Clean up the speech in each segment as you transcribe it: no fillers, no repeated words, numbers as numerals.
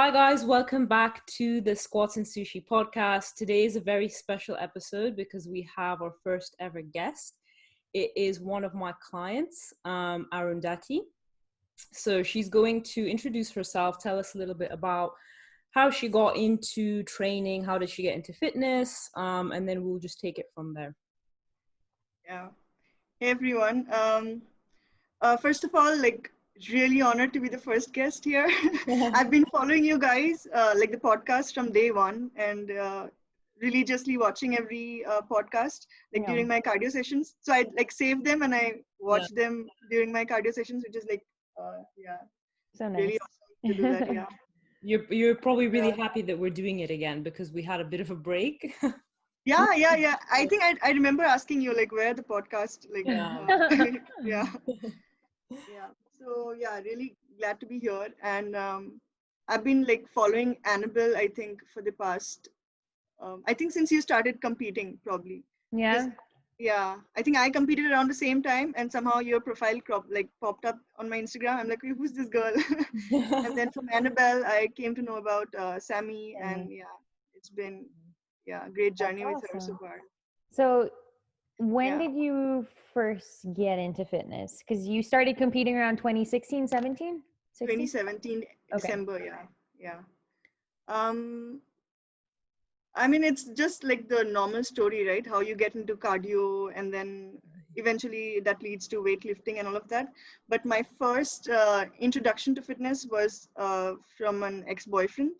Hi guys, welcome back to the Squats and Sushi podcast. Today is a very special episode because we have our first ever guest. It is one of my clients, Arundhati. So she's going to introduce herself, tell us a little bit about how she got into training, how did she get into fitness, and then we'll just take it from there. Yeah. Hey everyone. First of all, really honored to be the first guest here. I've been following you guys, the podcast from day one, and religiously watching every podcast, during my cardio sessions. So I save them and I watch them during my cardio sessions, which is so nice. Really awesome to do that. Yeah. You're probably really happy that we're doing it again because we had a bit of a break. Yeah. I think I remember asking you where the podcast yeah. So really glad to be here, and I've been following Annabel, I think, for the past I think since you started competing, probably. I think I competed around the same time, and somehow your profile popped up on my Instagram. I'm like, who's this girl? And then from Annabel I came to know about Sammy, and it's been a great journey with her so far. So when did you first get into fitness? Because you started competing around 2016, 17? 2017, December, yeah. I mean, it's just the normal story, right? How you get into cardio and then eventually that leads to weightlifting and all of that. But my first introduction to fitness was from an ex-boyfriend.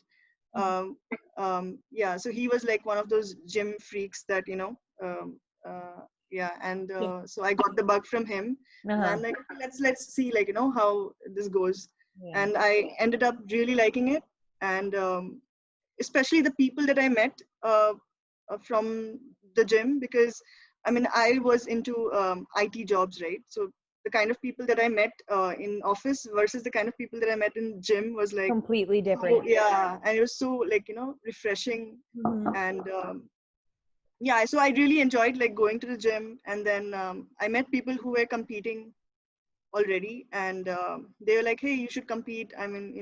So he was one of those gym freaks that, so I got the bug from him. And I'm like, let's see, how this goes. And I ended up really liking it. And especially the people that I met from the gym, because I mean, I was into IT jobs, right? So the kind of people that I met in office versus the kind of people that I met in gym was completely different. So, and it was so refreshing. And so I really enjoyed going to the gym. And then I met people who were competing already, and they were like, hey, you should compete. I mean,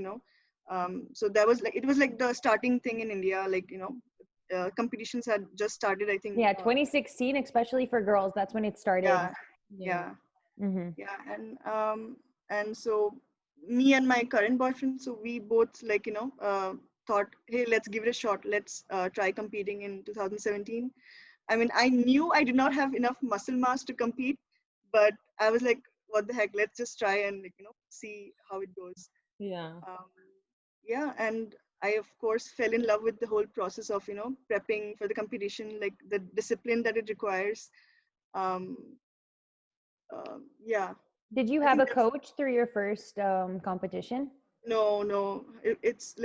so that was it was the starting thing in India, competitions had just started, I think. 2016, especially for girls, that's when it started. And so me and my current boyfriend, so we both thought, hey, let's give it a shot. Let's try competing in 2017. I mean, I knew I did not have enough muscle mass to compete, but I was like, what the heck, let's just try and see how it goes. And I of course fell in love with the whole process of prepping for the competition, the discipline that it requires. Did you have a coach through your first competition? No, it's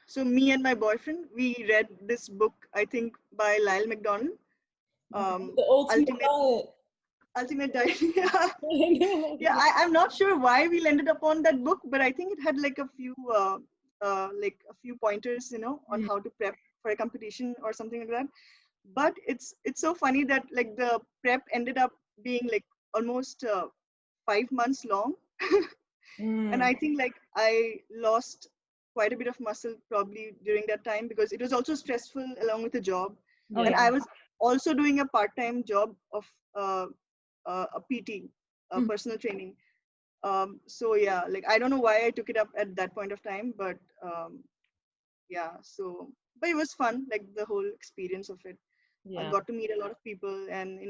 so me and my boyfriend, we read this book, I think by Lyle McDonald, The Ultimate Diet. I'm not sure why we landed upon that book, but I think it had a few pointers, on how to prep for a competition or something like that. But it's so funny that the prep ended up being almost 5 months long. And I think I lost quite a bit of muscle probably during that time, because it was also stressful along with the job. I was also doing a part-time job of a PT, personal training. So I don't know why I took it up at that point of time, but but it was fun, the whole experience of it. I got to meet a lot of people, and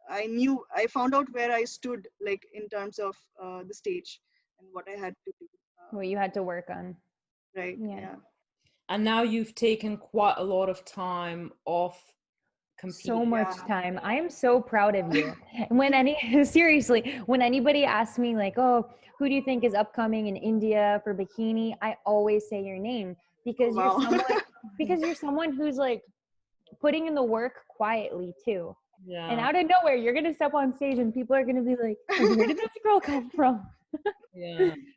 I found out where I stood in terms of the stage and what I had to do. What you had to work on. Right. Yeah. And now you've taken quite a lot of time off competing. So much time. I am so proud of you. Seriously, when anybody asks me oh, who do you think is upcoming in India for bikini, I always say your name, because you're someone who's putting in the work quietly too. And out of nowhere, you're going to step on stage and people are going to be like, where did this girl come from?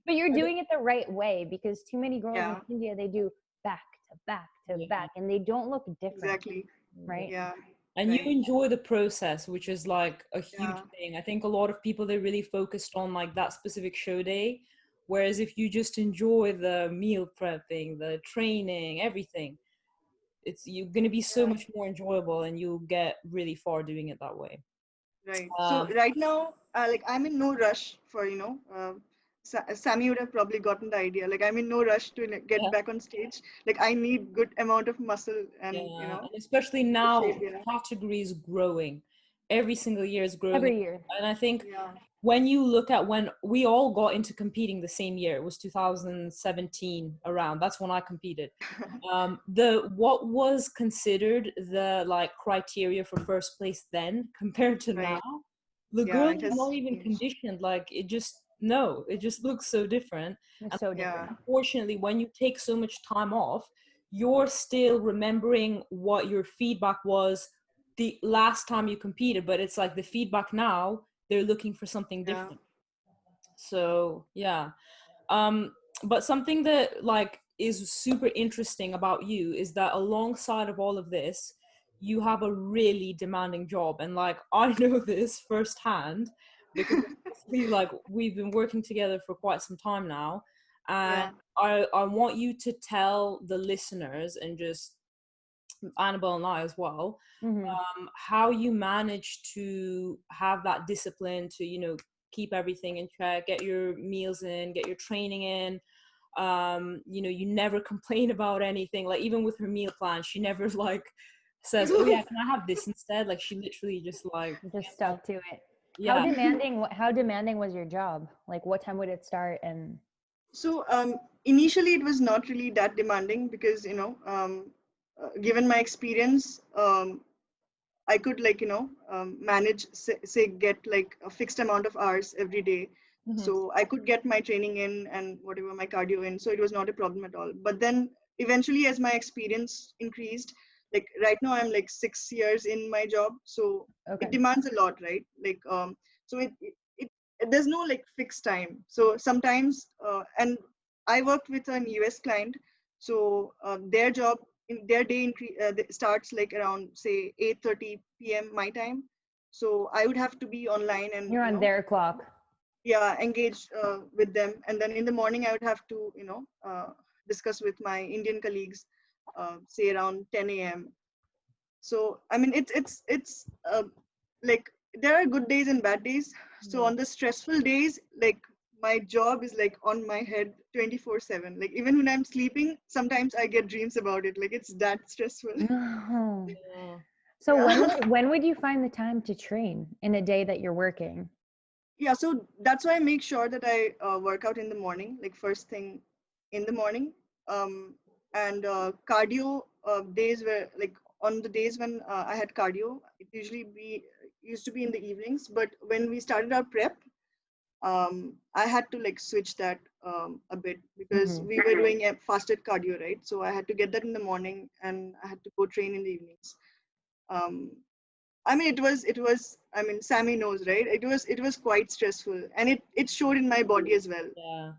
But you're doing it the right way, because too many girls in India, they do back to back to back, and they don't look different. Exactly. Right. And you enjoy the process, which is a huge thing. I think a lot of people, they really focused on that specific show day, Whereas if you just enjoy the meal prepping, the training, everything, you're going to be so much more enjoyable, and you'll get really far doing it that way. Right. So right now, like I'm in no rush for, Sammy would have probably gotten the idea. Like I'm in no rush to get back on stage. Like I need good amount of muscle and, and especially now, shape, category is growing. Every single year is growing. Every year. And I think when you look at when we all got into competing the same year, it was 2017 around. That's when I competed. What was considered the like criteria for first place then compared to now, the girls are not even conditioned. Like it just looks so different. It's so different. Unfortunately, when you take so much time off, you're still remembering what your feedback was the last time you competed, but it's like the feedback now, they're looking for something different. So but something that like is super interesting about you is that alongside of all of this, you have a really demanding job. And like I know this firsthand because like we've been working together for quite some time now, and I want you to tell the listeners, and just Annabel and I as well, how you manage to have that discipline to keep everything in check, get your meals in, get your training in. You never complain about anything. Like even with her meal plan, she never like says, "Oh yeah, can I have this instead?" Like she literally just stuck to it. Yeah. How demanding was your job? Like what time would it start? And so initially it was not really that demanding because given my experience, I could manage say get like a fixed amount of hours every day. So I could get my training in and whatever my cardio in. So it was not a problem at all. But then eventually as my experience increased, like right now I'm like 6 years in my job. So it demands a lot, right? Like, so it there's no like fixed time. So sometimes, and I worked with an US client. So their job, in their day starts like around say 8:30 p.m. my time. So I would have to be online and you're on their clock. Engage with them, and then in the morning I would have to discuss with my Indian colleagues, say around 10 a.m. So I mean it's like there are good days and bad days. So on the stressful days, like my job is like on my head 24/7. Like even when I'm sleeping, sometimes I get dreams about it. Like it's that stressful. No. So when would you find the time to train in a day that you're working? Yeah, so that's why I make sure that I work out in the morning, like first thing in the morning. And cardio days were like on the days when I had cardio, it used to be in the evenings. But when we started our prep, I had to like switch that a bit because we were doing a fasted cardio, right? So I had to get that in the morning and I had to go train in the evenings. I mean, it was, I mean, Sammy knows, right? It was quite stressful, and it showed in my body as well.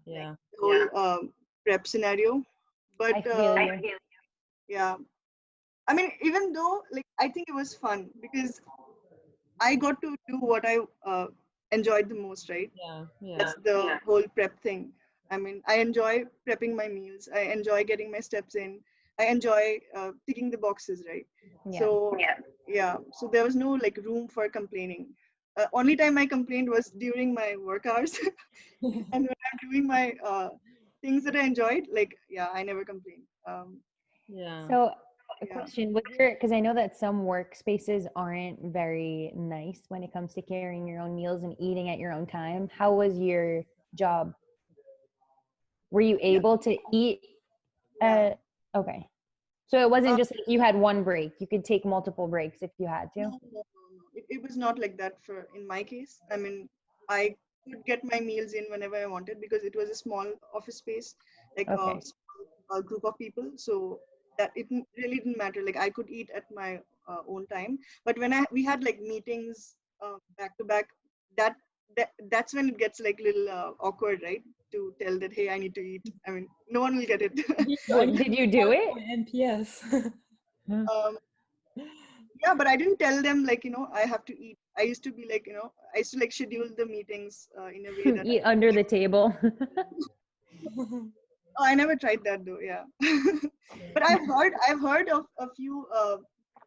Yeah. Like the whole prep scenario. But I feel you. Yeah. I mean, even though like I think it was fun because I got to do what I enjoyed the most, right? That's the whole prep thing. I mean, I enjoy prepping my meals. I enjoy getting my steps in. I enjoy ticking the boxes, right? So so there was no like room for complaining. Only time I complained was during my work hours, and when I'm doing my things that I enjoyed, like I never complained. So a question, because I know that some workspaces aren't very nice when it comes to carrying your own meals and eating at your own time. How was your job? Were you able to eat? Okay. So it wasn't just like you had one break. You could take multiple breaks if you had to. No. It was not like that in my case. I mean, I could get my meals in whenever I wanted because it was a small office space, like a group of people. So that it really didn't matter. Like I could eat at my own time. But when we had like meetings back to back, that's when it gets like a little awkward, right? To tell that, hey, I need to eat. I mean, no one will get it. Did you do it? NPS. Yeah, but I didn't tell them like, I have to eat. I used to be like, I used to like schedule the meetings in a way that eat under the table. Oh, I never tried that though. Yeah, but I've heard of a few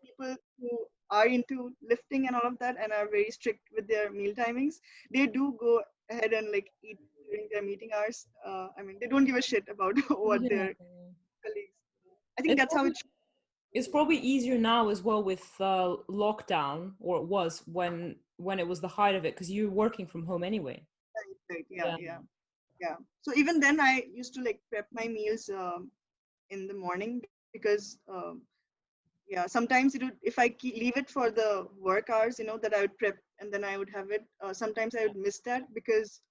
people who are into lifting and all of that, and are very strict with their meal timings. They do go ahead and like eat during their meeting hours. I mean, they don't give a shit about what Yeah. their colleagues. I think It's that's how probably, it should it's probably easier now as well with lockdown, or it was when it was the height of it, because you're working from home anyway. be. Right? Yeah, Yeah. yeah, yeah. So even then, I used to like prep my meals in the morning because yeah, sometimes it would, if I leave it for the work hours, that I would prep and then I would have it. Sometimes I would miss that because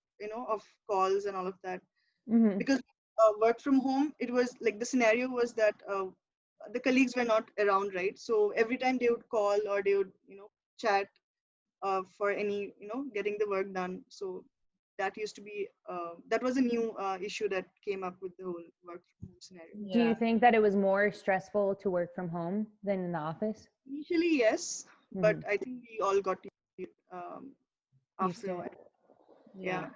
of calls and all of that. Mm-hmm. Because work from home, it was like the scenario was that the colleagues were not around, right? So every time they would call or they would chat for any getting the work done. So that used to be that was a new issue that came up with the whole work from home scenario. Do you Yeah. think that it was more stressful to work from home than in the office? Initially, yes, but Mm-hmm. I think we all got used Used after to a it. while. Yeah. Yeah,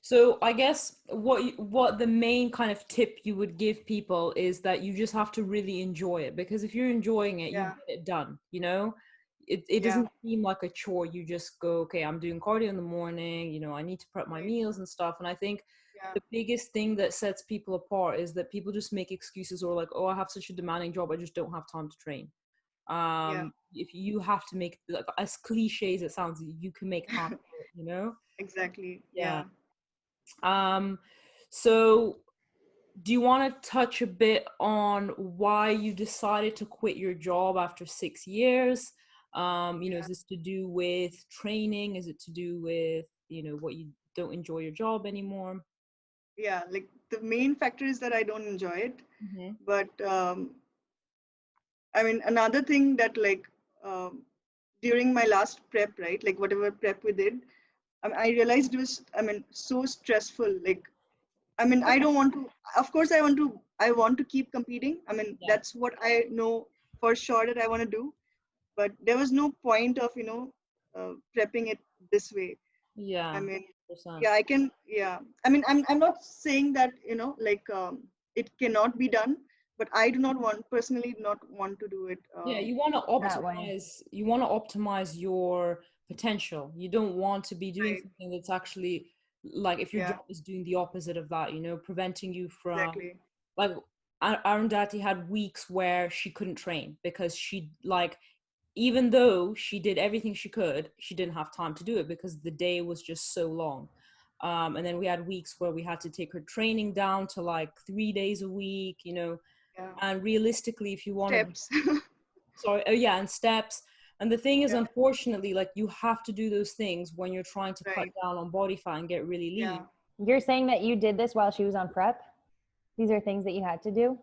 So I guess what the main kind of tip you would give people is that you just have to really enjoy it, because if you're enjoying it, you yeah, get it done, you know? It yeah, doesn't seem like a chore. You just go, okay, I'm doing cardio in the morning, I need to prep my right, meals and stuff. And I think yeah, the biggest thing that sets people apart is that people just make excuses, or like, oh, I have such a demanding job, I just don't have time to train. yeah, If you have to make, like, as cliche as it sounds, you can make time for it. exactly, Yeah. yeah, um so do you want to touch a bit on why you decided to quit your job after 6 years? Is yeah, this to do with training? Is it to do with, what you don't enjoy your job anymore? yeah. Like the main factor is that I don't enjoy it, Mm-hmm. but I mean another thing that like um, during my last prep, right? Like whatever prep we did, I realized it was, I mean, so stressful. Like, I mean, I don't want to. Of course, I want to keep competing. I mean, Yeah. that's what I know for sure that I want to do. But there was no point of prepping it this way. I Yeah. mean, 100%. yeah, I can. Yeah, I mean, I'm not saying that like it cannot be done, but I do not want personally not want to do it. Yeah, you want to That way. optimize your potential. You don't want to be doing Right. something that's actually, like, if your Yeah. job is doing the opposite of that, preventing you from, Exactly. like, Arundhati had weeks where she couldn't train because she, like, even though she did everything she could, she didn't have time to do it because the day was just so long. And then we had weeks where we had to take her training down to like 3 days a week, Yeah. and realistically, if you want to, Steps. sorry, oh yeah, and steps. And the thing is, Yeah. unfortunately, like, you have to do those things when you're trying to cut Right. down on body fat and get really Yeah. lean. You're saying that you did this while she was on prep? These are things that you had to do?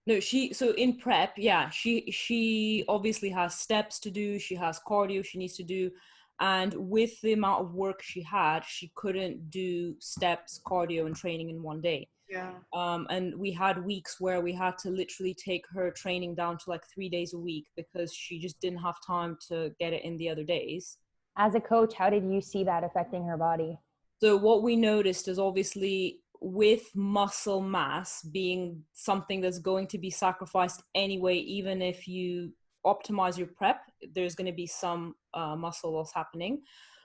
No, so in prep, yeah, she obviously has steps to do, she has cardio she needs to do, and with the amount of work she had, she couldn't do steps, cardio, and training in one day. Yeah. And we had weeks where we had to literally take her training down to like 3 days a week because she just didn't have time to get it in the other days. As a coach, how did you see that affecting her body? So what we noticed is, obviously, with muscle mass being something that's going to be sacrificed anyway, even if you optimize your prep, there's going to be some muscle loss happening.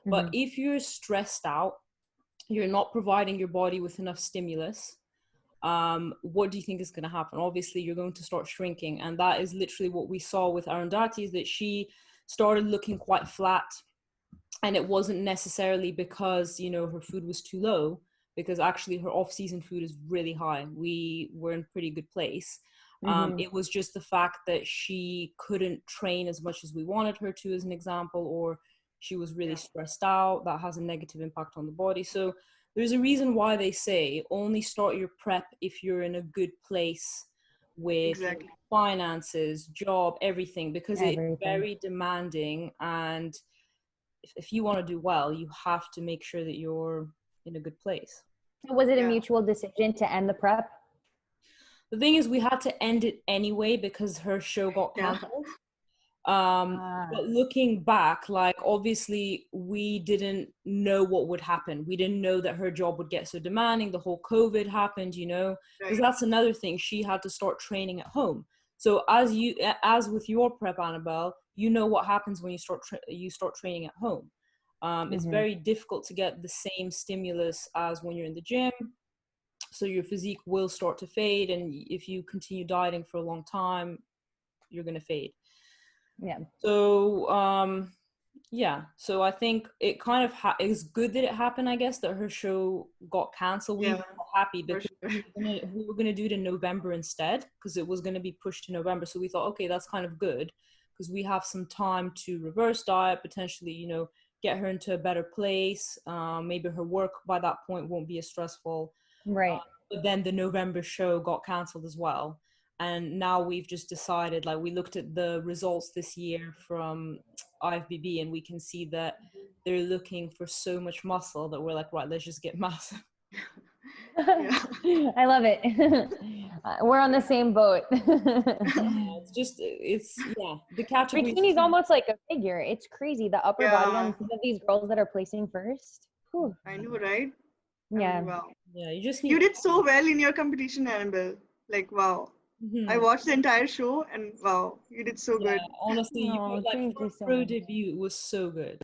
But Mm-hmm. if you're stressed out, you're not providing your body with enough stimulus, what do you think is going to happen? Obviously, you're going to start shrinking. And that is literally what we saw with Arundhati, is that she started looking quite flat. And it wasn't necessarily because, her food was too low, because actually her off-season food is really high. We were in pretty good place. Mm-hmm. It was just the fact that she couldn't train as much as we wanted her to, as an example, or she was really Yeah. stressed out. That has a negative impact on the body. So there's a reason why they say only start your prep if you're in a good place with your Exactly. finances, job, everything, because it's Everything. very demanding. And if you want to do well, you have to make sure that you're in a good place. So was it a Yeah. mutual decision to end the prep? The thing is, we had to end it anyway because her show got Yeah. canceled. But looking back, like obviously we didn't know what would happen. We didn't know that her job would get so demanding. The whole COVID happened, you know, because that's another thing. She had to start training at home. So as with your prep, Annabelle, you know what happens when you start training at home. It's very difficult to get the same stimulus as when you're in the gym. So your physique will start to fade, and if you continue dieting for a long time, you're gonna fade. Yeah. So so I think it kind of it's good that it happened, I guess, that her show got canceled. We were happy because we were gonna do it in November instead, because it was gonna be pushed to November. So we thought, okay, that's kind of good because we have some time to reverse diet, potentially, you know, get her into a better place. Maybe her work by that point won't be as stressful. Right. But then the November show got canceled as well. And now we've just decided, like, we looked at the results this year from IFBB, and we can see that they're looking for so much muscle that we're like, right, let's just get massive. I love it. We're on the same boat. The category. Bikini's almost like a figure. It's crazy. The upper body on some of these girls that are placing first. Whew. I know, right? Yeah. Wow. Yeah, you did so well in your competition, Annabel. Like, wow. I watched the entire show and wow, you did so good. Honestly, pro debut was so good.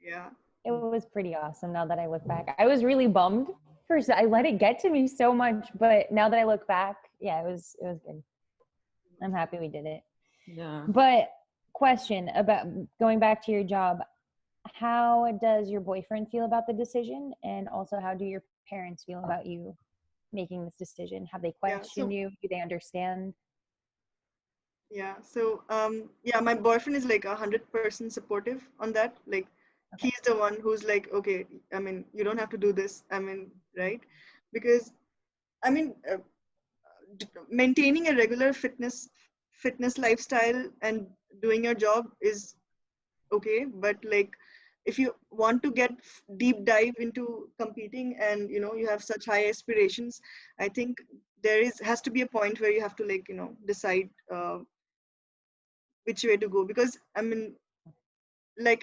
Yeah. It was pretty awesome now that I look back. I was really bummed. First, I let it get to me so much, but now that I look back, yeah, it was good. I'm happy we did it. Yeah. But question about going back to your job, how does your boyfriend feel about the decision? And also, how do your parents feel about you making this decision? Have they questioned you? Do they understand? Yeah. So, my boyfriend is like 100% supportive on that. Like, he's the one who's like, okay, I mean, you don't have to do this. I mean, right? Because, I mean, maintaining a regular fitness lifestyle and doing your job is okay, but like, if you want to get deep dive into competing and you have such high aspirations, I think there has to be a point where you have to like decide which way to go. Because I mean, I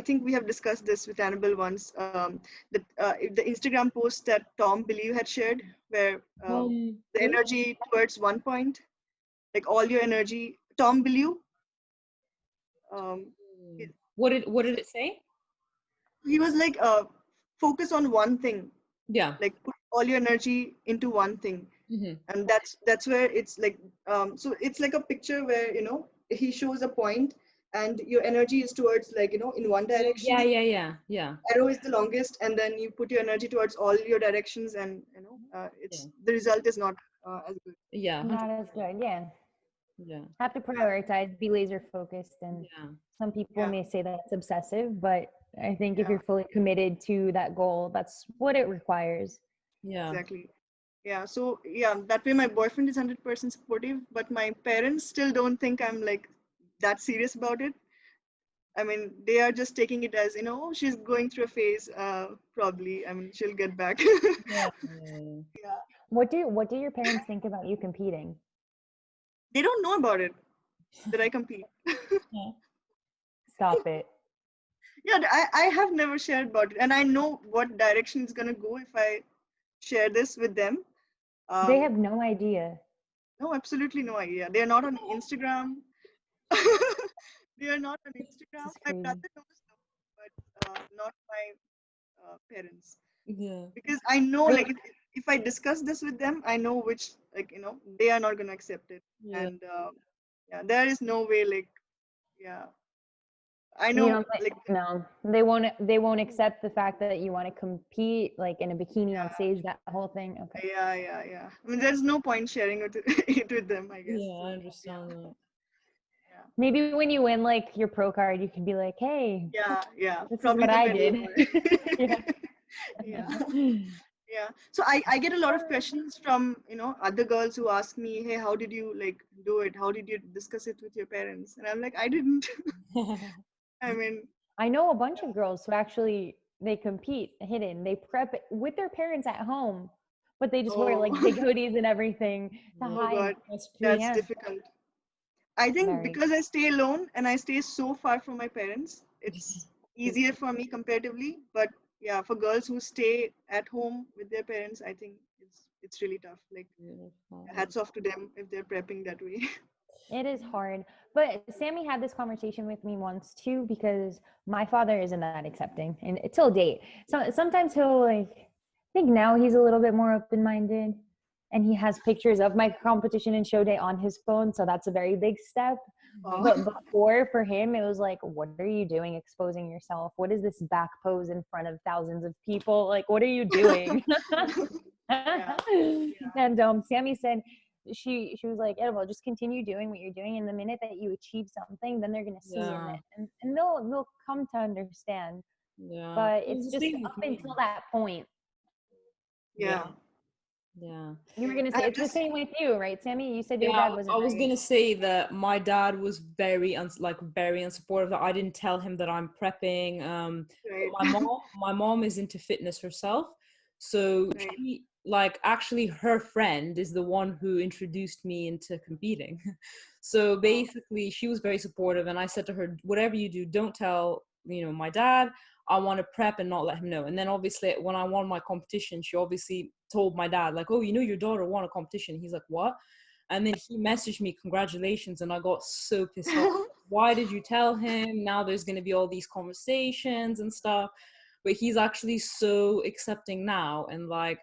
think we have discussed this with Annabel once, the Instagram post that Tom Believe had shared, where the energy towards one point, like all your energy. Tom Believe. What did it say? He was like, focus on one thing. Yeah. Like put all your energy into one thing. And that's where it's like, so it's like a picture where, he shows a point and your energy is towards like, in one direction. Yeah. Arrow is the longest, and then you put your energy towards all your directions, and the result is not as good. Yeah. 100%. Not as good. Yeah. Yeah. Have to prioritize, be laser focused, and some people may say that's obsessive, but I think if you're fully committed to that goal, that's what it requires. Yeah. Exactly. Yeah. So that way my boyfriend is 100% supportive, but my parents still don't think I'm like that serious about it. I mean, they are just taking it as, she's going through a phase, probably. I mean, she'll get back. Yeah. What do your parents think about you competing? They don't know about it, that I compete. Stop it. Yeah, I have never shared about it. And I know what direction it's going to go if I share this with them. They have no idea. No, absolutely no idea. They are not on Instagram. They are not on Instagram. My brother knows though, but not my parents. Yeah. Because I know, like, if I discuss this with them, I know which, like, they are not going to accept it. Yeah. And there is no way, like, I know, no, they won't accept the fact that you want to compete, like in a bikini on stage, that whole thing. Okay. Yeah. I mean, there's no point sharing it with them, I guess. Yeah, I understand that. Yeah. Maybe when you win like your pro card, you can be like, hey. Yeah. This is what I did. Yeah. So I get a lot of questions from, other girls who ask me, hey, how did you like do it? How did you discuss it with your parents? And I'm like, I didn't. I mean, I know a bunch of girls who actually, they compete hidden. They prep with their parents at home, but they just wear like big hoodies and everything to hide. God, that's difficult. I think because I stay alone and I stay so far from my parents, it's easier for me comparatively. But yeah, for girls who stay at home with their parents, I think it's really tough. Like, hats off to them if they're prepping that way. It is hard. But Sammy had this conversation with me once too, because my father isn't that accepting, and till date. So sometimes he'll like, I think now he's a little bit more open-minded, and he has pictures of my competition and show day on his phone. So that's a very big step. But before, for him, it was like, what are you doing exposing yourself? What is this back pose in front of thousands of people? Like, what are you doing? And Sammy said, she was like, Annabel, just continue doing what you're doing, and the minute that you achieve something, then they're gonna see in it, and they'll come to understand. But it's just up until that point. Yeah. You were gonna say it's the same with you, right, Sammy? You said your dad wasn't. I was gonna say that my dad was very unsupportive. That I didn't tell him that I'm prepping. My mom is into fitness herself, so she, like, actually her friend is the one who introduced me into competing. So basically she was very supportive, and I said to her, whatever you do, don't tell my dad. I want to prep and not let him know. And then obviously when I won my competition, she obviously told my dad, like, oh, your daughter won a competition. He's like, what? And then he messaged me, congratulations, and I got so pissed off. Why did you tell him? Now there's going to be all these conversations and stuff. But he's actually so accepting now, and like,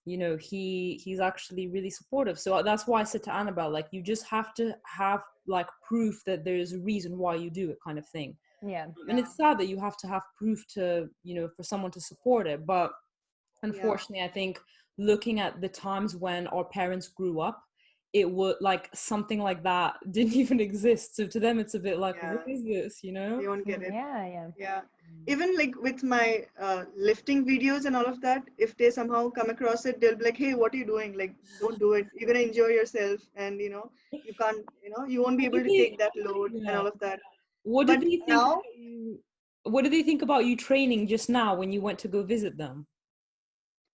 he's actually really supportive. So that's why I said to Annabel, like, you just have to have like proof that there's a reason why you do it, kind of thing. And it's sad that you have to have proof to for someone to support it. But unfortunately, I think looking at the times when our parents grew up, it would, like, something like that didn't even exist. So to them it's a bit like, what is this, They won't get it. Yeah. Even like with my lifting videos and all of that, if they somehow come across it, they'll be like, hey, what are you doing? Like, don't do it. You're gonna enjoy yourself, and you can't, you won't be able to take that load and all of that. What did they think about you training just now when you went to go visit them?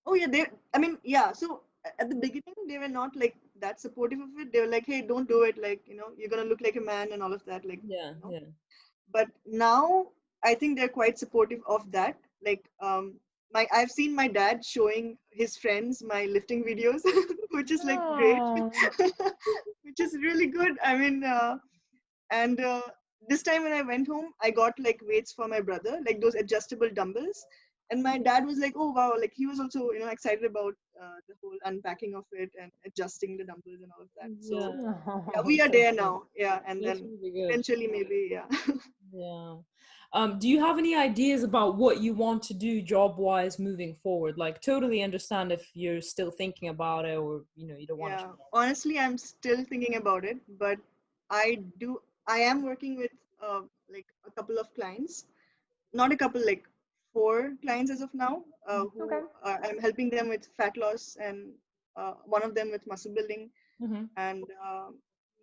Oh yeah, so at the beginning they were not like that supportive of it. They were like, hey, don't do it, like, you're gonna look like a man and all of that, like, But now I think they're quite supportive of that. Like, I've seen my dad showing his friends my lifting videos, which is like great, which is really good. I mean, and this time when I went home, I got like weights for my brother, like those adjustable dumbbells. And my dad was like, oh wow, like he was also excited about the whole unpacking of it and adjusting the dumbbells and all of that. So yeah, we are there now. Yeah, and then eventually maybe do you have any ideas about what you want to do job-wise moving forward? Like, totally understand if you're still thinking about it, or you don't want to. Honestly, I'm still thinking about it, but I am working with like a couple of clients, not a couple, like 4 clients as of now, I'm helping them with fat loss, and one of them with muscle building. And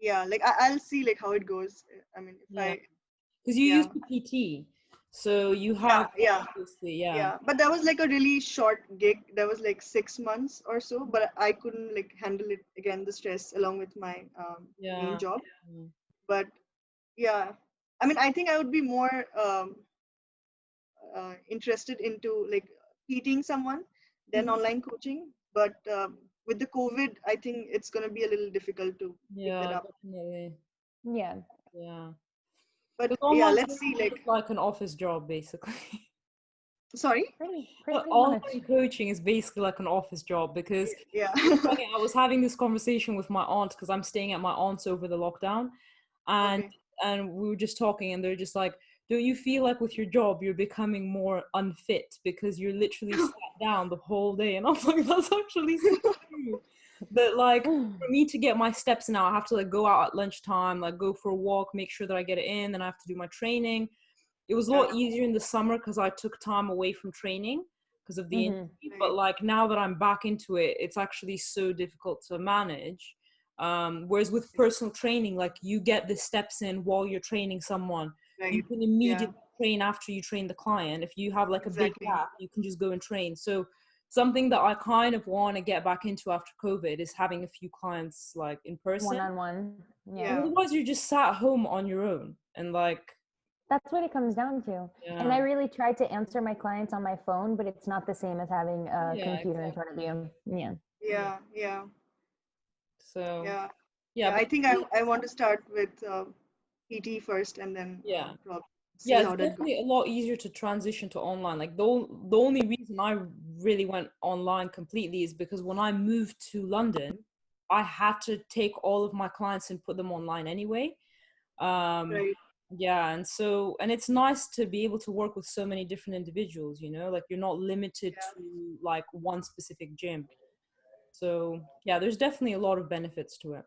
like I'll see like how it goes. I mean, because you used to PT, so you have but that was like a really short gig. That was like 6 months or so, but I couldn't like handle it again, the stress along with my main job. But I mean, I think I would be more interested into like teaching someone than online coaching. But with the COVID, I think it's going to be a little difficult to pick that up. Definitely. But let's see. Like an office job, basically. Sorry? Online coaching is basically like an office job, because I was having this conversation with my aunt, because I'm staying at my aunt's over the lockdown, and we were just talking, and they're just like, don't you feel like with your job you're becoming more unfit because you're literally sat down the whole day? And I was like, that's actually so true. But like, for me to get my steps now, I have to like go out at lunchtime, like go for a walk, make sure that I get it in, then I have to do my training. It was a lot easier in the summer because I took time away from training because of the interview. But like now that I'm back into it, it's actually so difficult to manage. Whereas with personal training, like you get the steps in while you're training someone. You can immediately train after you train the client. If you have like a big gap, you can just go and train. So something that I kind of want to get back into after COVID is having a few clients like in person. One-on-one. Yeah. Otherwise, you're just sat at home on your own, and like that's what it comes down to. And I really try to answer my clients on my phone, but it's not the same as having a computer in front of you. Yeah. So yeah, I think I want to start with PT first, and then probably see it's how that goes. definitely a lot easier to transition to online. Like the only reason I really went online completely is because when I moved to London, I had to take all of my clients and put them online anyway. Right. Yeah, and it's nice to be able to work with so many different individuals, you know, like you're not limited to like one specific gym. So yeah, there's definitely a lot of benefits to it.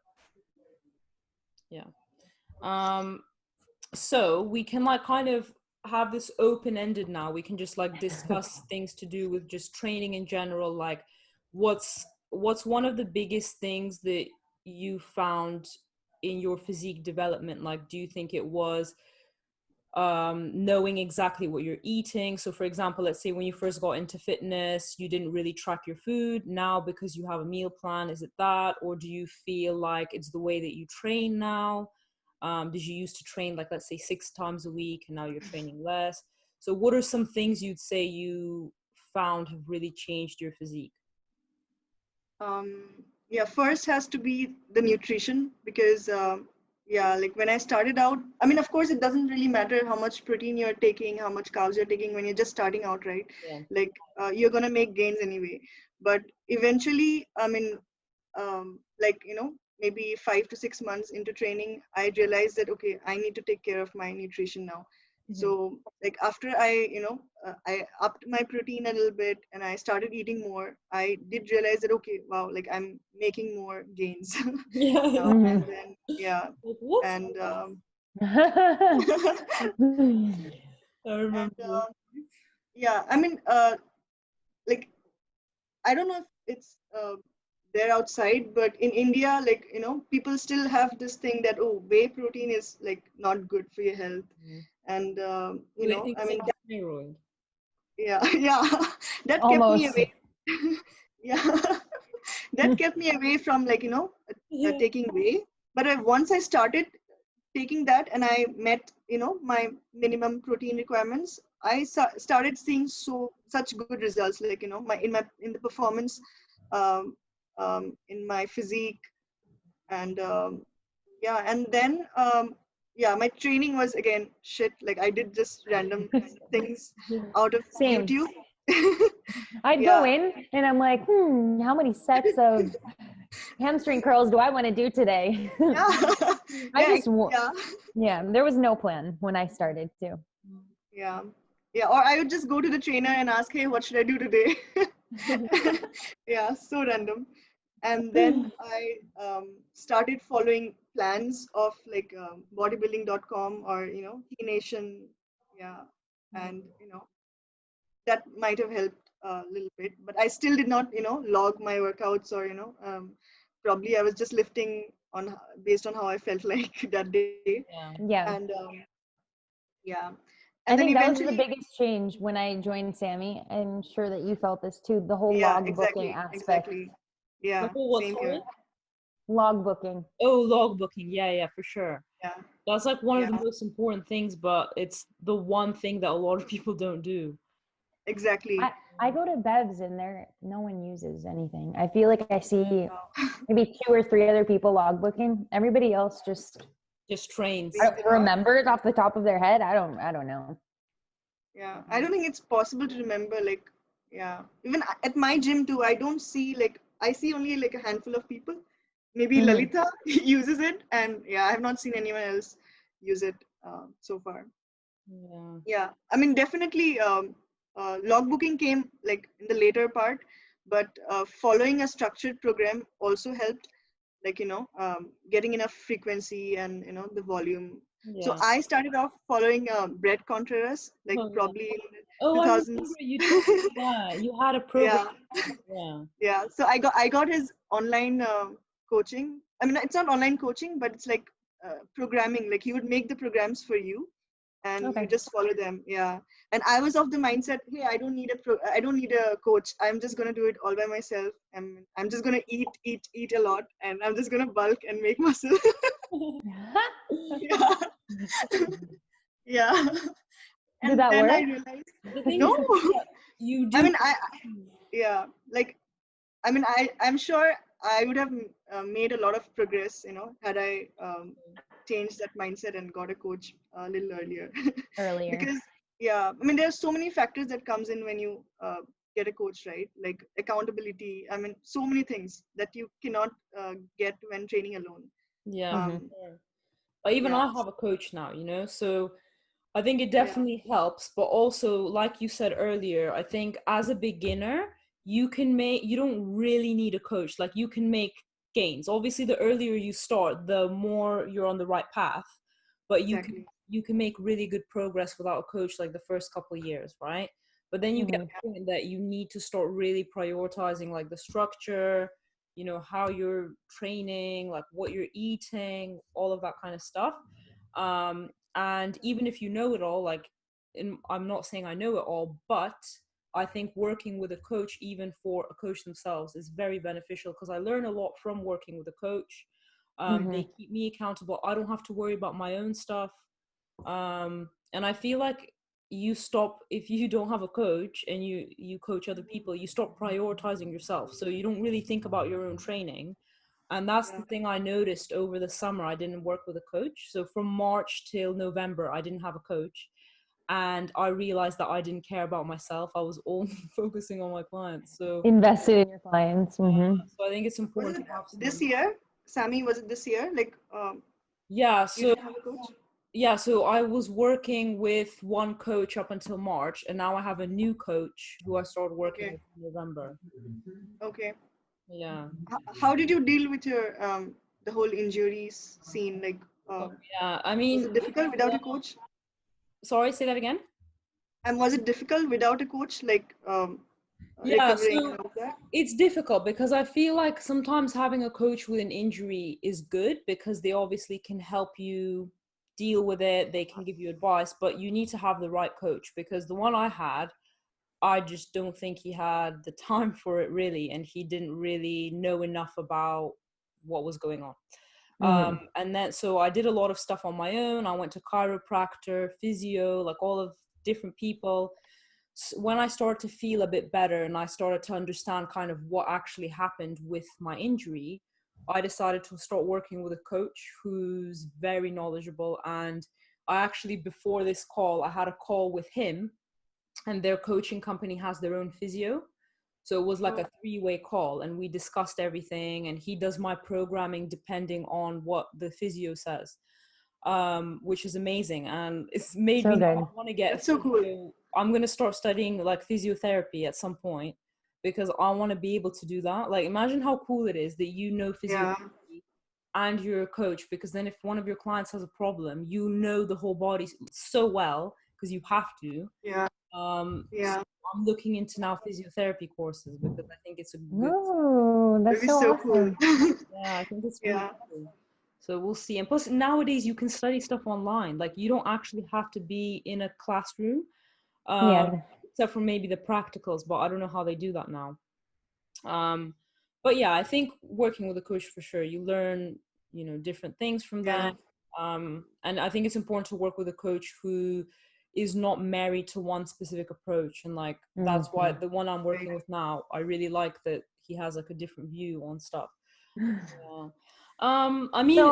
So we can like kind of have this open-ended now. We can just like discuss things to do with just training in general. Like what's one of the biggest things that you found in your physique development? Like, do you think it was knowing exactly what you're eating? So for example, let's say when you first got into fitness, you didn't really track your food. Now because you have a meal plan, is it that? Or do you feel like it's the way that you train now? Did you used to train like, let's say 6 times a week and now you're training less? So what are some things you'd say you found have really changed your physique? First has to be the nutrition, because like when I started out, I mean, of course it doesn't really matter how much protein you're taking, how much carbs you're taking when you're just starting out, right? Like you're gonna make gains anyway, but eventually, I mean, like, you know, maybe 5 to 6 months into training, I realized that, okay, I need to take care of my nutrition now. So like after I, you know, I upped my protein a little bit and I started eating more, I did realize that, okay, wow, like I'm making more gains. Now, and then, and I remember. And, I mean, like, I don't know if it's there outside, but in India, like, you know, people still have this thing that, oh, whey protein is like not good for your health. And, you know, I mean, yeah, that kept me away. That kept me away from, like, you know, taking whey. But once I started taking that and I met, you know, my minimum protein requirements, I started seeing such good results, like, you know, in the performance, in my physique, and and then my training was again shit. Like I did just random things out of YouTube. I'd go in and I'm like, how many sets of hamstring curls do I want to do today? There was no plan when I started to. Or I would just go to the trainer and ask, hey, what should I do today? So random. And then I started following plans of like bodybuilding.com or, you know, T-Nation. And, you know, that might have helped a little bit, but I still did not, you know, log my workouts, or, you know, probably I was just lifting based on how I felt like that day. And I think that was the biggest change when I joined Sammy. I'm sure that you felt this too, the whole log booking aspect. Yeah, same here. Log booking. Oh, log booking. Yeah, for sure. That's like one of the most important things, but it's the one thing that a lot of people don't do. Exactly. I go to Bevs and no one uses anything. I feel like I see maybe 2 or 3 other people log booking. Everybody else just trains. Remember it off the top of their head. I don't know. I don't think it's possible to remember. Like, even at my gym too, I don't see, like, I see only like a handful of people. Maybe Lalita uses it, and I have not seen anyone else use it so far. I mean, definitely log booking came like in the later part, but following a structured program also helped, like, you know, getting enough frequency and, you know, the volume. So I started off following Brett Contreras, like probably in 2000s. You had a program. So I got his online coaching. I mean, it's not online coaching, but it's like programming. Like he would make the programs for you, and you just follow them. Yeah. And I was of the mindset, hey, I don't need a coach. I'm just gonna do it all by myself. I'm just gonna eat a lot, and I'm just gonna bulk and make muscle. Yeah. Yeah. And did that then work? I realized, The thing no. is, you do. I mean, yeah, like, I mean, I'm sure I would have made a lot of progress, had I changed that mindset and got a coach a little earlier. Because, yeah, I mean, there's so many factors that comes in when you get a coach, right? Like accountability. I mean, so many things that you cannot get when training alone. Yeah. Even I have a coach now, so I think it definitely helps. But also, like you said earlier, I think as a beginner, you don't really need a coach. Like, you can make gains. Obviously, the earlier you start, the more you're on the right path. But you can make really good progress without a coach, like the first couple of years, right? But then you get to the point that you need to start really prioritizing, like, the structure, how you're training, like what you're eating, all of that kind of stuff. And even if you know it all, like, I'm not saying I know it all, but I think working with a coach, even for a coach themselves, is very beneficial, because I learn a lot from working with a coach. They keep me accountable. I don't have to worry about my own stuff. And I feel like if you don't have a coach and you coach other people, you stop prioritizing yourself. So you don't really think about your own training. And that's the thing I noticed over the summer. I didn't work with a coach. So from March till November, I didn't have a coach. And I realized that I didn't care about myself. I was only focusing on my clients. So invested in your clients. so I think it's important to have this year, Sammy, was it this year? Like, yeah. You didn't have a coach? Yeah, so I was working with one coach up until March, and now I have a new coach who I started working with in November. Okay. Yeah. How did you deal with your the whole injuries scene? Like, yeah, I mean, was it difficult without a coach? Sorry, say that again. And was it difficult without a coach? Like, yeah, recovering so and all that? it's difficult because I feel like sometimes having a coach with an injury is good, because they obviously can help you deal with it. They can give you advice, but you need to have the right coach, because the one I had, I just don't think he had the time for it, really, and he didn't really know enough about what was going on. And then so I did a lot of stuff on my own. I went to chiropractor, physio, like all of different people. So when I started to feel a bit better and I started to understand kind of what actually happened with my injury, I decided to start working with a coach who's very knowledgeable. And I actually, before this call, I had a call with him, and their coaching company has their own physio. So it was like a 3-way call, and we discussed everything, and he does my programming depending on what the physio says, which is amazing. And it's made me want to get That's so cool. I'm going to start studying like physiotherapy at some point, because I want to be able to do that. Like, imagine how cool it is that physiotherapy and you're a coach, because then if one of your clients has a problem, the whole body so well, because you have to. So I'm looking into now physiotherapy courses, because I think it's a good. Oh, that's so awesome. Yeah, I think it's really cool. So we'll see. And plus, nowadays you can study stuff online. Like, you don't actually have to be in a classroom, except for maybe the practicals. But I don't know how they do that now. But yeah, I think working with a coach, for sure, you learn, different things from them. And I think it's important to work with a coach who is not married to one specific approach. And like, that's why the one I'm working with now, I really like that he has like a different view on stuff. Yeah. I mean,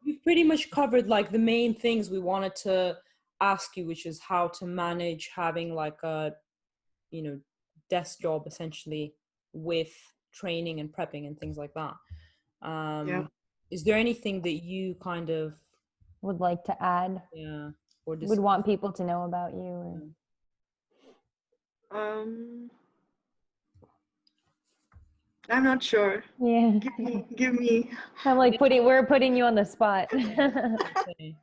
we've pretty much covered like the main things we wanted to ask you, which is how to manage having like a, desk job essentially with training and prepping and things like that. Is there anything that you kind of would like to add? Yeah. Or would want people to know about you? I'm not sure. Yeah. Give me. I'm like we're putting you on the spot. Okay.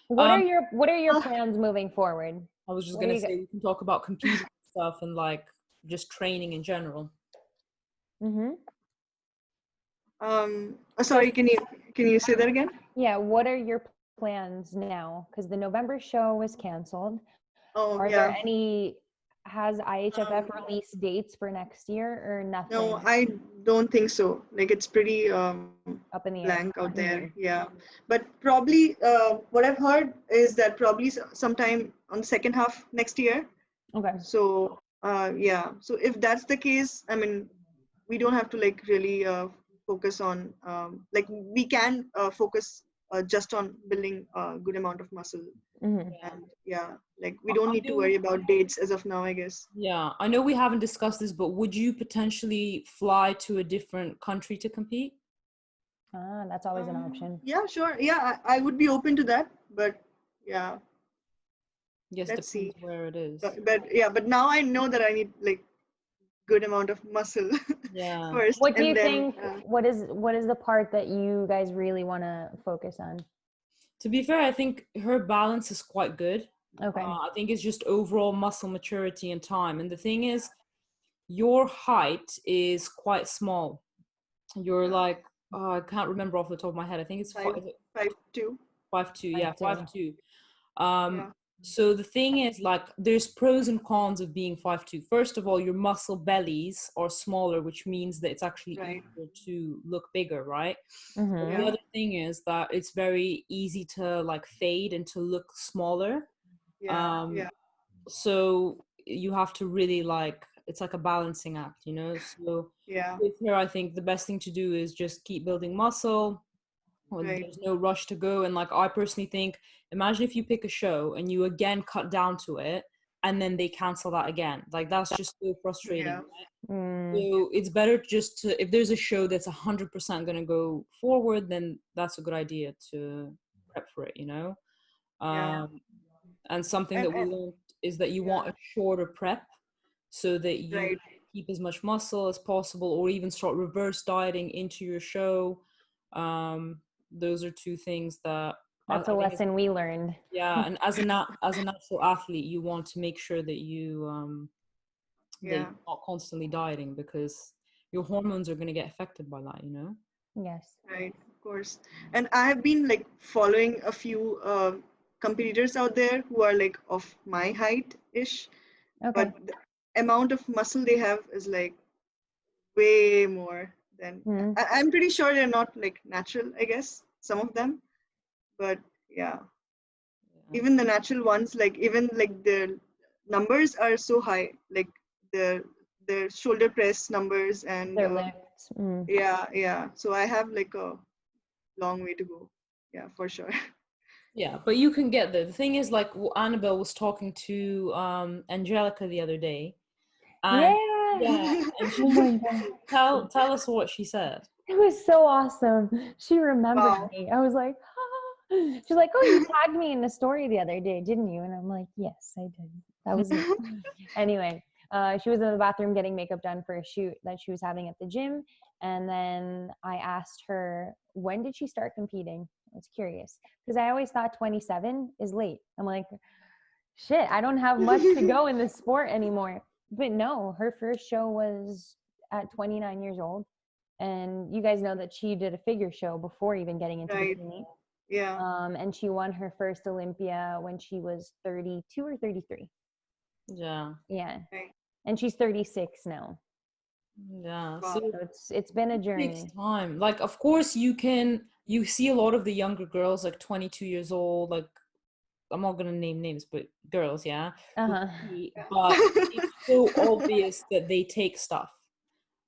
What are your plans moving forward? I was just gonna say we can talk about competing stuff and like just training in general. Sorry, can you say that again? Yeah. What are your plans now? Because the November show was canceled. Oh, Are yeah. there any, has IHFF released dates for next year or nothing? No, I don't think so. Like it's pretty Up in the blank air. out there. Yeah. But probably what I've heard is that probably sometime on the second half next year. Okay. So yeah. So if that's the case, I mean, we don't have to like really focus on like we can focus just on building a good amount of muscle. Mm-hmm. And yeah, like we don't need to worry about dates as of now, I guess. Yeah, I know we haven't discussed this, but would you potentially fly to a different country to compete? That's always an option. Yeah, sure. Yeah, I would be open to that, but yeah, Yes, let's see. depends where it is. But yeah, but now I know that I need like good amount of muscle Yeah. first. What do you and then, think? What is the part that you guys really want to focus on? To be fair, I think her balance is quite good. Okay. I think it's just overall muscle maturity and time. And the thing is, your height is quite small. You're like, I can't remember off the top of my head. I think it's 5'2". 5'2". Yeah, 5'2". Yeah. So the thing is, like, there's pros and cons of being 5'2". First of all, your muscle bellies are smaller, which means that it's actually easier to look bigger, right? Mm-hmm. The other thing is that it's very easy to like fade and to look smaller. Yeah. So you have to really like, it's like a balancing act, you know? So Yeah. with her, I think the best thing to do is just keep building muscle. There's no rush to go. And like, I personally think, imagine if you pick a show and you again cut down to it and then they cancel that again. Like, that's just so frustrating. Yeah. Right? So it's better just to, if there's a show that's 100% going to go forward, then that's a good idea to prep for it, you know? And something that we learned is that you want a shorter prep so that you keep as much muscle as possible, or even start reverse dieting into your show. Those are two things that that's a lesson we learned. Yeah, and as a natural athlete, you want to make sure that you that you're not constantly dieting, because your hormones are going to get affected by that, you know? Yes. Right, of course. And I have been like following a few competitors out there who are like of my height-ish, but the amount of muscle they have is like way more than I'm pretty sure they're not like natural, I guess, some of them. But yeah, even the natural ones, like even like the numbers are so high, like the shoulder press numbers and their lifts. Yeah. So I have like a long way to go. Yeah, for sure. Yeah, but you can get there. The thing is, like, Annabel was talking to Angelica the other day. And, and she, oh my God. Tell us what she said. It was so awesome. She remembered me. I was like, ah. She's like, oh, you tagged me in the story the other day, didn't you? And I'm like, yes, I did. That was me. Anyway, she was in the bathroom getting makeup done for a shoot that she was having at the gym. And then I asked her, when did she start competing? I was curious because I always thought 27 is late. I'm like, shit, I don't have much to go in this sport anymore. But no, her first show was at 29 years old. And you guys know that she did a figure show before even getting into bikini. Yeah. And she won her first Olympia when she was 32 or 33. Yeah. Yeah. And she's 36 now. Yeah. So it's been a journey. It takes time. Like, of course you see a lot of the younger girls, like 22 years old, like, I'm not going to name names, but girls, yeah. But it's so obvious that they take stuff.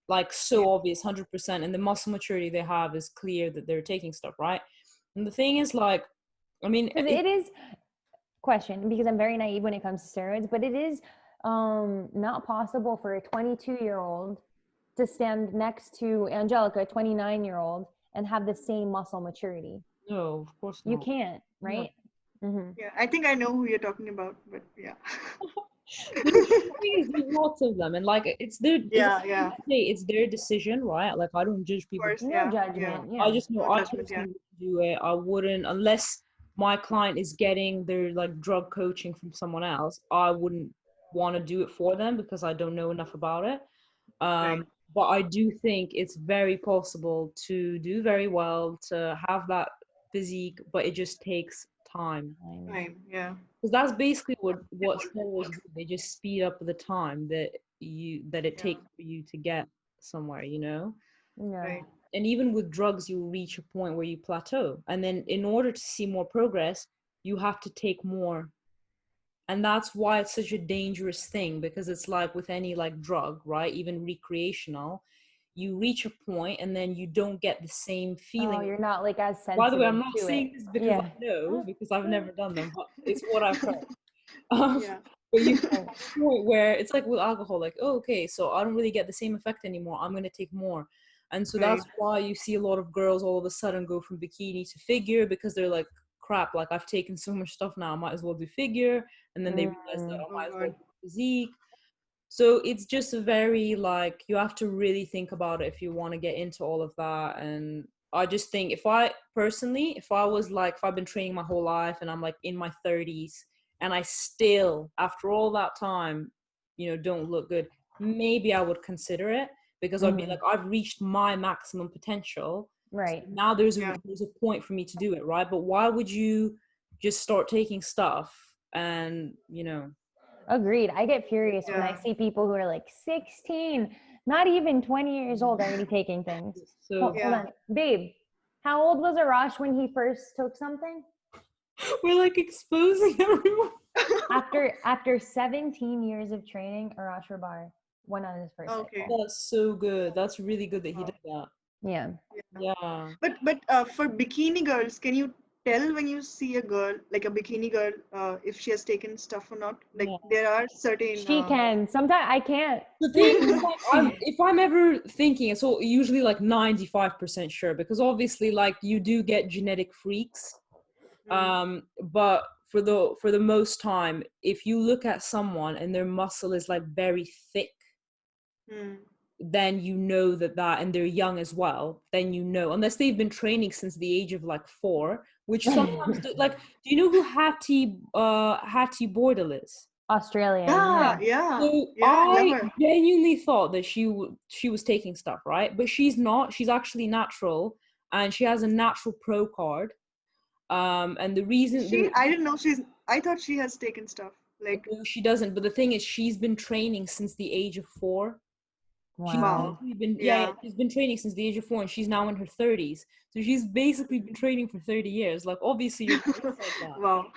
Like, so obvious, 100%. And the muscle maturity they have is clear that they're taking stuff, right? And the thing is, like, I mean, it is question, because I'm very naive when it comes to steroids, but it is not possible for a 22-year-old to stand next to Angelica, a 29-year-old, and have the same muscle maturity. No, of course not. You can't, right? No. Mm-hmm. Yeah, I think I know who you're talking about, but yeah. There's lots of them, and like, it's their it's their decision, right? Like, I don't judge people. Of course, no judgment. Yeah. I just know I personally do it. I wouldn't, unless my client is getting their like drug coaching from someone else, I wouldn't want to do it for them because I don't know enough about it. But I do think it's very possible to do very well, to have that physique, but it just takes time. Time, yeah. Because that's basically what steroids do. They just speed up the time that it takes for you to get somewhere, you know? Yeah. Right. And even with drugs, you reach a point where you plateau. And then in order to see more progress, you have to take more. And that's why it's such a dangerous thing, because it's like with any like drug, right? Even recreational, you reach a point and then you don't get the same feeling. Oh, you're not like as sensitive. By the way, I'm not to saying it. this because I know, because I've never done them, but it's what I've heard. Yeah. But you get to a point where it's like with alcohol, like, oh, okay, so I don't really get the same effect anymore. I'm gonna take more. And so that's why you see a lot of girls all of a sudden go from bikini to figure, because they're like, crap, like I've taken so much stuff now, I might as well do figure. And then they realize that I might as well do physique. So it's just a very like, you have to really think about it if you want to get into all of that. And I just think if I've been training my whole life and I'm like in my 30s and I still, after all that time, you know, don't look good, maybe I would consider it, because I'd be like, I've reached my maximum potential. Right. So now there's a point for me to do it, right? But why would you just start taking stuff and, you know? Agreed. I get furious when I see people who are like 16, not even 20 years old, already taking things. So hold on. Babe, how old was Arash when he first took something? We're like exposing everyone. After 17 years of training, Arash Rabar went on his first cycle. That's so good. That's really good that he did that. Yeah. Yeah. But for bikini girls, can you tell when you see a girl, like a bikini girl, if she has taken stuff or not? Like there are certain. She can. Sometimes I can't. The thing is, like, if I'm ever thinking, it's all usually like 95% sure, because obviously, like, you do get genetic freaks. But for the most time, if you look at someone and their muscle is like very thick, then you know that, and they're young as well, then you know, unless they've been training since the age of like 4, which sometimes like, do you know who Hattie Boydell is? Australian. So I genuinely thought that she was taking stuff, right? But she's not. She's actually natural, and she has a natural pro card. And the reason I didn't know I thought she has taken stuff. Like, no, she doesn't. But the thing is, she's been training since the age of 4. Wow. She's been training since the age of 4, and she's now in her 30s. So she's basically been training for 30 years. Like, obviously, you're like that. Wow.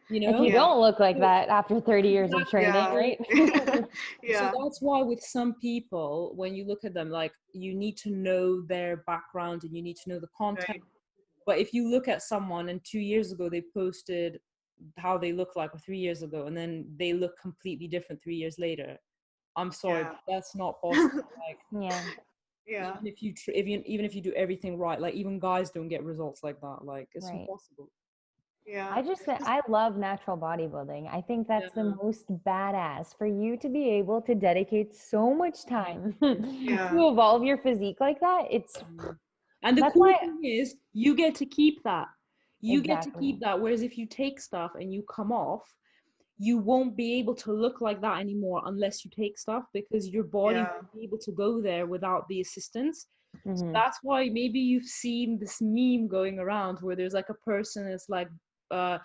You know, if you don't look like that after 30 years of training, right? So that's why with some people, when you look at them, like, you need to know their background and you need to know the content. But if you look at someone and 2 years ago they posted how they look like, or 3 years ago, and then they look completely different 3 years later, I'm sorry, but that's not possible. Like, even if you do everything right, like, even guys don't get results like that. Like, it's impossible. I just think I love natural bodybuilding. I think that's the most badass, for you to be able to dedicate so much time to evolve your physique like that. And the cool thing is, you get to keep that. You get to keep that. Whereas if you take stuff and you come off, you won't be able to look like that anymore unless you take stuff, because your body won't be able to go there without the assistance. So that's why maybe you've seen this meme going around where there's like a person that's like no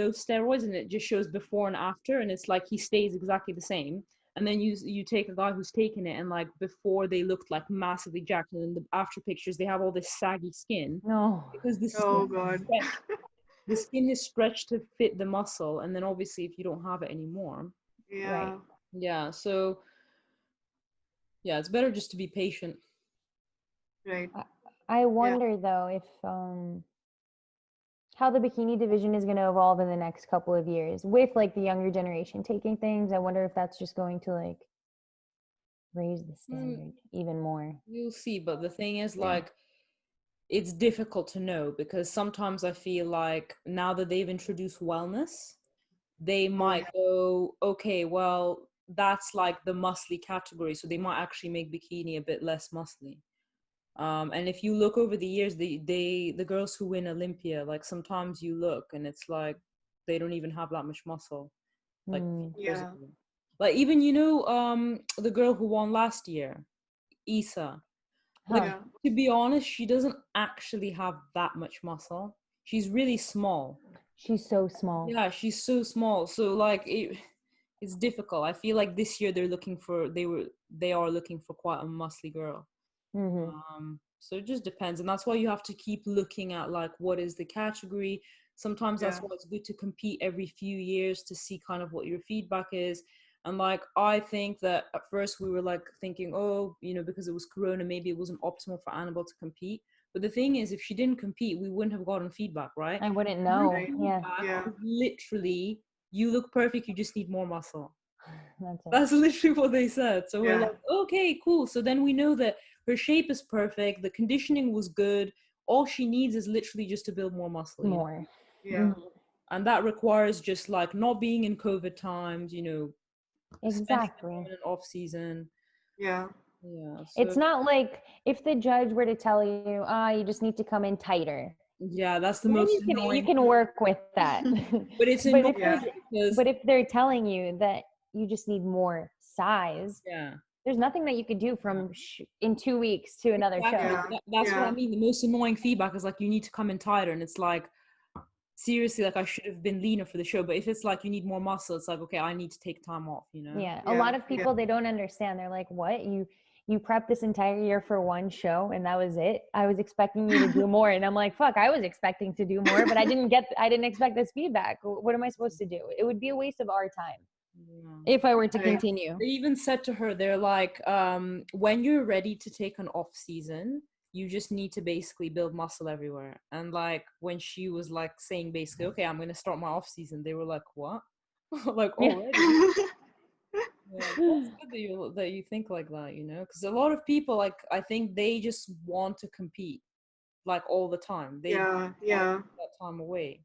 steroids, and it just shows before and after, and it's like he stays exactly the same. And then you take a guy who's taken it, and like before they looked like massively jacked, and in the after pictures they have all this saggy skin. Because the skin the skin is stretched to fit the muscle, and then obviously if you don't have it anymore. So it's better just to be patient. I wonder though if how the bikini division is going to evolve in the next couple of years with like the younger generation taking things. I wonder if that's just going to like raise the standard even more. You'll see, but the thing is, like, it's difficult to know, because sometimes I feel like now that they've introduced wellness, they might go, okay, well, that's like the muscly category, so they might actually make bikini a bit less muscly. And if you look over the years, the girls who win Olympia, like, sometimes you look and it's like they don't even have that much muscle. Like, like, even, you know, the girl who won last year, Issa. Like, Yeah. to be honest, she doesn't actually have that much muscle. She's really small. She's so small. Yeah, she's so small. So like it's difficult. I feel like this year they are looking for quite a muscly girl. So it just depends, and that's why you have to keep looking at like what is the category. Sometimes that's why it's good to compete every few years to see kind of what your feedback is. And like I think that at first we were like thinking, oh, because it was Corona, maybe it wasn't optimal for Annabel to compete. But the thing is, if she didn't compete, we wouldn't have gotten feedback, right? I wouldn't know. Literally, you look perfect, you just need more muscle. That's literally what they said. So we're like, okay, cool. So then we know that her shape is perfect, the conditioning was good, all she needs is literally just to build more muscle. More. Yeah. And that requires just like not being in COVID times, Exactly. in an off season. Yeah. So it's not like if the judge were to tell you, you just need to come in tighter. Yeah, that's the then most annoying. You can work with that. But it's but if they're telling you that you just need more size, there's nothing that you could do from in 2 weeks to another show. That's what I mean. The most annoying feedback is like, you need to come in tighter, and it's like, seriously, like I should have been leaner for the show. But if it's like you need more muscle, it's like, okay, I need to take time off, a lot of people, they don't understand. They're like, what, you prepped this entire year for one show and that was it? I was expecting you to do more. And I'm like, fuck, I was expecting to do more, but I didn't expect this feedback. What am I supposed to do? It would be a waste of our time if I were to continue. They even said to her, they're like, when you're ready to take an off season, you just need to basically build muscle everywhere. And like when she was like saying basically, okay, I'm going to start my off season, they were like, what? Like already? That's good that you think like that, because a lot of people, like, I think they just want to compete like all the time. They want that time away.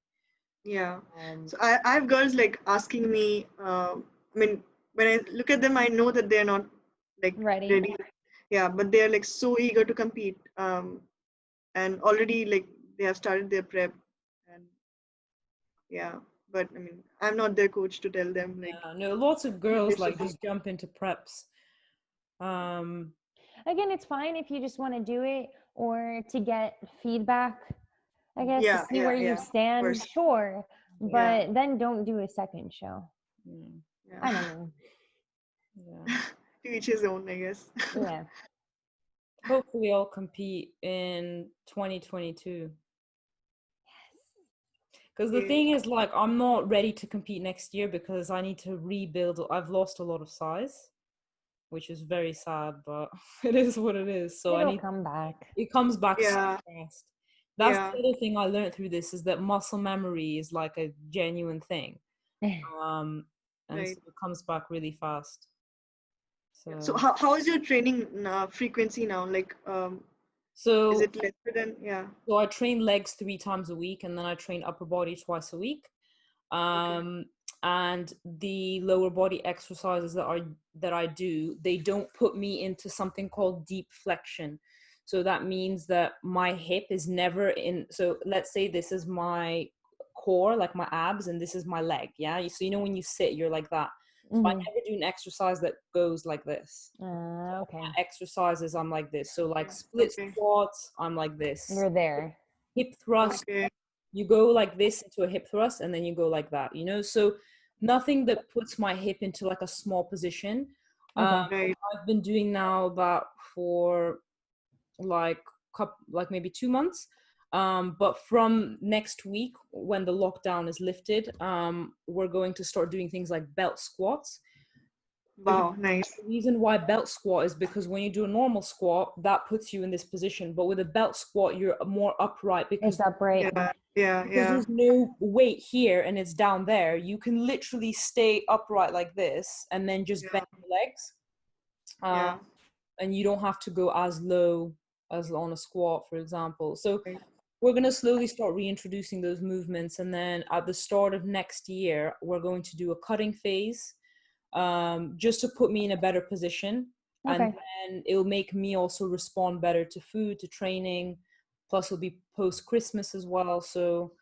So I have girls like asking me, I mean, when I look at them, I know that they're not like ready. Yeah, but they're like so eager to compete, and already like they have started their prep, and but I mean, I'm not their coach to tell them like. No, lots of girls like just jump into preps. Again, it's fine if you just want to do it or to get feedback, I guess, to see where you stand. Sure, but then don't do a second show. I don't know. To each his own, I guess. Hopefully I'll compete in 2022. Because the thing is, like, I'm not ready to compete next year because I need to rebuild. I've lost a lot of size, which is very sad, but it is what it is. So it'll come back. It comes back so fast. That's the other thing I learned through this, is that muscle memory is like a genuine thing. And so it comes back really fast. So how is your training frequency now? Like, so is it lesser than So I train legs 3 times a week, and then I train upper body twice a week. And the lower body exercises that I do, they don't put me into something called deep flexion. So that means that my hip is never in. So let's say this is my core, like my abs, and this is my leg. Yeah. So when you sit, you're like that. So I never do an exercise that goes like this. Okay. Exercises, I'm like this. So like split squats, I'm like this. You're there. Hip thrust, you go like this into a hip thrust, and then you go like that. So nothing that puts my hip into like a small position. I've been doing now that for like maybe 2 months. But from next week, when the lockdown is lifted, we're going to start doing things like belt squats. Wow, nice. The reason why belt squat is because when you do a normal squat, that puts you in this position. But with a belt squat, you're more upright because it's upright. Because there's no weight here and it's down there. You can literally stay upright like this and then just bend your legs. And you don't have to go as low as on a squat, for example. So we're going to slowly start reintroducing those movements. And then at the start of next year, we're going to do a cutting phase, just to put me in a better position. And then it'll make me also respond better to food, to training. Plus it'll be post-Christmas as well. So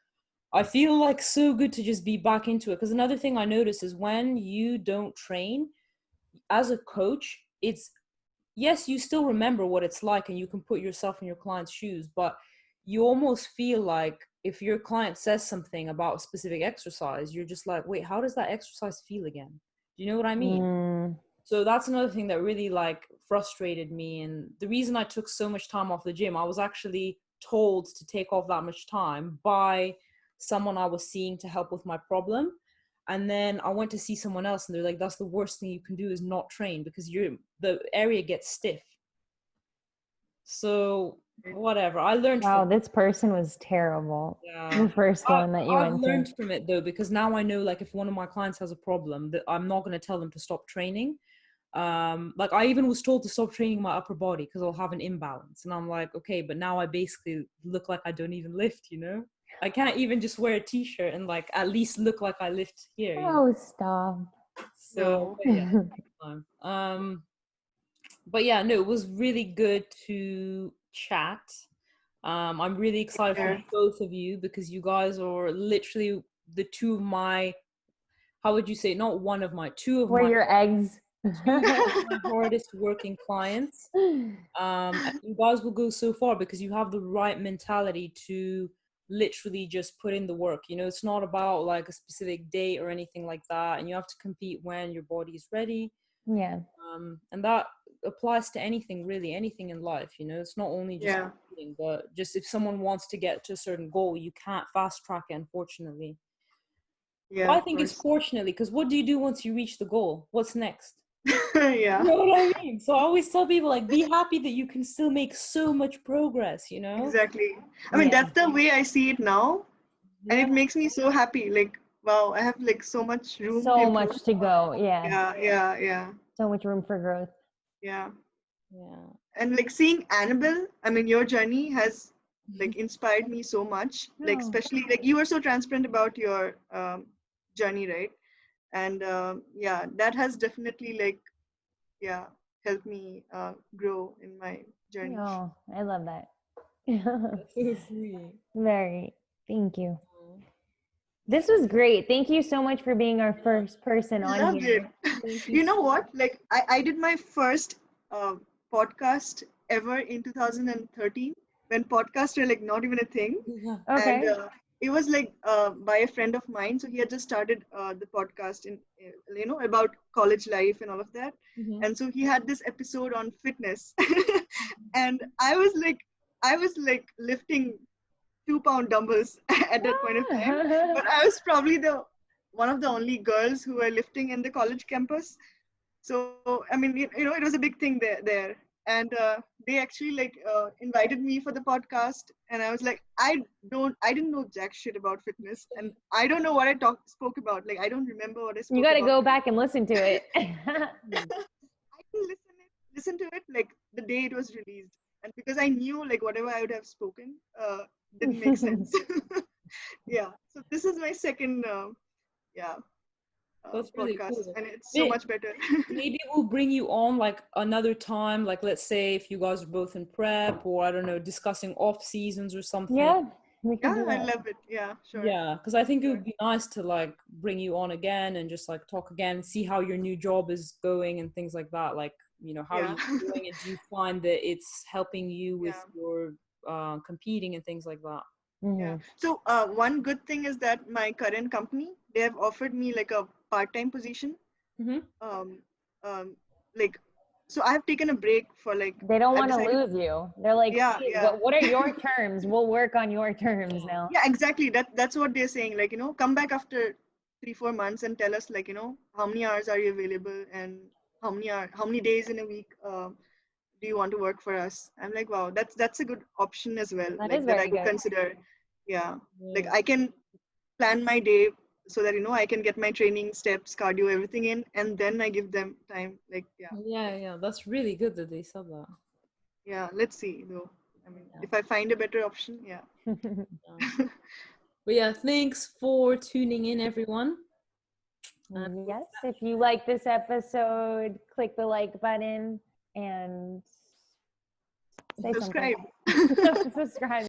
I feel like so good to just be back into it. Because another thing I notice is when you don't train, as a coach, it's yes, you still remember what it's like and you can put yourself in your client's shoes, but you almost feel like if your client says something about a specific exercise, you're just like, wait, how does that exercise feel again? Do you know what I mean? So that's another thing that really like frustrated me. And the reason I took so much time off the gym, I was actually told to take off that much time by someone I was seeing to help with my problem. And then I went to see someone else and they're like, that's the worst thing you can do is not train because the area gets stiff. So whatever, I learned. Wow, this person was terrible. Yeah. The first one that you I've went learned to. from it though, because now I know like if one of my clients has a problem, that I'm not going to tell them to stop training. Like I even was told to stop training my upper body because I'll have an imbalance, and I'm like, okay, but now I basically look like I don't even lift, you know. I can't even just wear a t-shirt and like at least look like I lift here, you know? Oh, stop. So but yeah. But yeah, no, it was really good to chat. I'm really excited for both of you because you guys are literally the two of my, how would you say, not one of my, two of Were my, your eggs? two of my hardest working clients. And you guys will go so far because you have the right mentality to literally just put in the work. You know, it's not about like a specific date or anything like that. And you have to compete when your body is ready. Yeah. And that applies to anything, really, anything in life. You know, it's not only just competing, but just if someone wants to get to a certain goal, you can't fast track it, unfortunately. Yeah, well, I think it's fortunately, because what do you do once you reach the goal? What's next? Yeah. You know what I mean? So I always tell people, like, be happy that you can still make so much progress, you know? Exactly. I mean, that's the way I see it now. And it makes me so happy. Like, wow, I have like so much room to improve. Much to go. Yeah. So much room for growth. Yeah. Yeah. And like seeing Annabel, I mean, your journey has like inspired me so much. Like, especially like you were so transparent about your journey, right? And yeah, that has definitely like, yeah, helped me grow in my journey. Oh, I love that. That's so sweet. Very. Thank you. This was great. Thank you so much for being our first person on here. You know what? Like I did my first podcast ever in 2013 when podcasts were like not even a thing. Okay. And it was like by a friend of mine. So he had just started the podcast in, you know, about college life and all of that. And so he had this episode on fitness. And I was like lifting 2-pound dumbbells at that point of time, but I was probably the one of the only girls who were lifting in the college campus. So I mean, you know, it was a big thing there. And they actually like invited me for the podcast, and I was like, I didn't know jack shit about fitness, and I don't know what I spoke about. Like I don't remember what I spoke You about. got to go back and listen to it. I can listen to it like the day it was released, and because I knew like whatever I would have spoken didn't make sense. Yeah, so this is my second That's really podcast, cool. and it's so much better. Maybe we'll bring you on like another time, like let's say if you guys are both in prep, or I don't know, discussing off seasons or something. Yeah, we can do that. I love it. Yeah, sure. Yeah, because I think it would be nice to like bring you on again and just like talk again, see how your new job is going and things like that. Like, you know, how are you doing, and do you find that it's helping you with your competing and things like that? Yeah. So one good thing is that my current company, they have offered me like a part-time position. Like, so I have taken a break for like. They don't want to lose you. They're like, what are your terms? We'll work on your terms now. Yeah, exactly. That's what they're saying. Like, you know, come back after 3-4 months and tell us like, you know, how many hours are you available and how many days in a week do you want to work for us? I'm like, wow, that's a good option as well. That I could consider. Yeah. Like I can plan my day so that, you know, I can get my training steps, cardio, everything in, and then I give them time. Like, yeah, that's really good that they said that. Yeah, let's see though. I mean, if I find a better option, But yeah, thanks for tuning in, everyone. Yes, if you like this episode, click the like button and say subscribe. Subscribe.